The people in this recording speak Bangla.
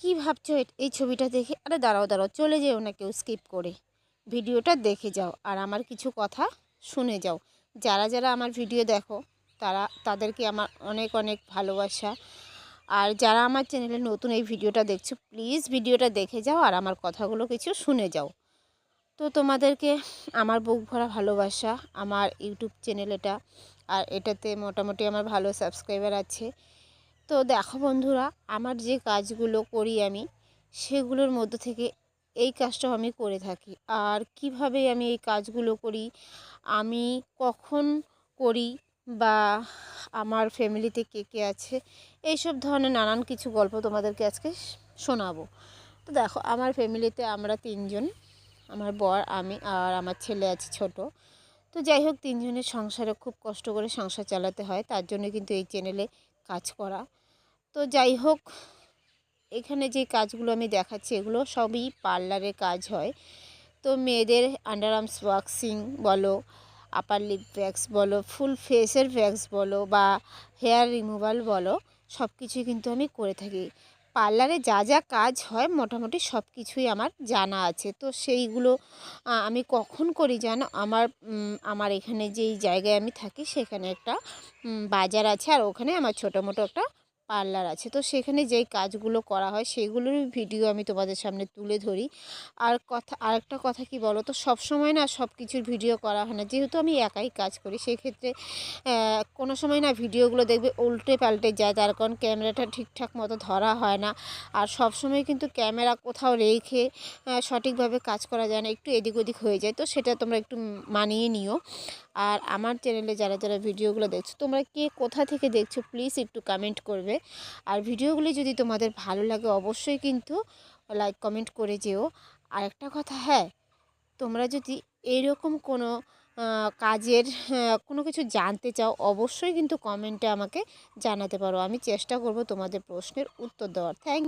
কি ভাবছো এই ছবিটা দেখে? আরে দাঁড়াও দাঁড়াও, চলে যেও না কেউ স্কিপ করে, ভিডিওটা দেখে যাও আর আমার কিছু কথা শুনে যাও। যারা যারা আমার ভিডিও দেখো তাদেরকে আমার অনেক অনেক ভালোবাসা। আর যারা আমার চ্যানেলে নতুন এই ভিডিওটা দেখছো, প্লিজ ভিডিওটা দেখে যাও আর আমার কথাগুলো কিছু শুনে যাও। তো তোমাদেরকে আমার বুক ভরা ভালোবাসা। আমার ইউটিউব চ্যানেল এটা, আর এটাতে মোটামুটি আমার ভালো সাবস্ক্রাইবার আছে। তো দেখো বন্ধুরা, আমার যে কাজগুলো করি আমি, সেগুলোর মধ্যে থেকে এই কাজটাও আমি করে থাকি। আর কিভাবে আমি এই কাজগুলো করি, আমি কখন করি, বা আমার ফ্যামিলিতে কে কে আছে, এইসব ধরনের নানান কিছু গল্প তোমাদেরকে আজকে শোনাবো। তো দেখো, আমার ফ্যামিলিতে আমরা তিনজন, আমার বর, আমি আর আমার ছেলে আছে ছোট। তো যাই হোক, তিনজনের সংসারে খুব কষ্ট করে সংসার চালাতে হয়, তার জন্য কিন্তু এই চ্যানেলে কাজ করা। তো যাই হোক, এখানে যে কাজগুলো আমি দেখাচ্ছি এগুলো সবই পার্লারের কাজ হয়। তো মেয়েদের আন্ডার আর্মস ওয়াক্সিং বলো, আপার লিপ ভ্যাক্স বলো, ফুল ফেসের ভ্যাক্স বলো, বা হেয়ার রিমুভাল বলো, সব কিছুই কিন্তু আমি করে থাকি। পার্লারে যা যা কাজ হয় মোটামুটি সব কিছুই আমার জানা আছে। তো সেইগুলো আমি কখন করি জানো? আমার এখানে যেই জায়গায় আমি থাকি সেখানে একটা বাজার আছে, আর ওখানে আমার ছোটো মোটো একটা পার্লার আছে। তো সেখানে যেই কাজগুলো করা হয় সেগুলোরই ভিডিও আমি তোমাদের সামনে তুলে ধরি। আরেকটা কথা কি বলো তো, সব সময় না সব কিছুর ভিডিও করা হয় না, যেহেতু আমি একাই কাজ করি। সেক্ষেত্রে কোনো সময় না ভিডিওগুলো দেখবে উল্টে পাল্টে যায়, তার কারণ ক্যামেরাটা ঠিকঠাক মতো ধরা হয় না। আর সব সময় কিন্তু ক্যামেরা কোথাও রেখে সঠিকভাবে কাজ করা যায় না, একটু এদিক ওদিক হয়ে যায়। তো সেটা তোমরা একটু মানিয়ে নিও। আর আমার চ্যানেলে যারা যারা ভিডিওগুলো দেখছো, তোমরা কে কোথা থেকে দেখছো প্লিজ একটু কমেন্ট করবে। আর ভিডিওগুলি যদি তোমাদের ভালো লাগে অবশ্যই কিন্তু লাইক কমেন্ট করে যেও। আর একটা কথা, হ্যাঁ, তোমরা যদি এইরকম কোনো কাজের কোনো কিছু জানতে চাও, অবশ্যই কিন্তু কমেন্টে আমাকে জানাতে পারো। আমি চেষ্টা করব তোমাদের প্রশ্নের উত্তর দেওয়ার। থ্যাংক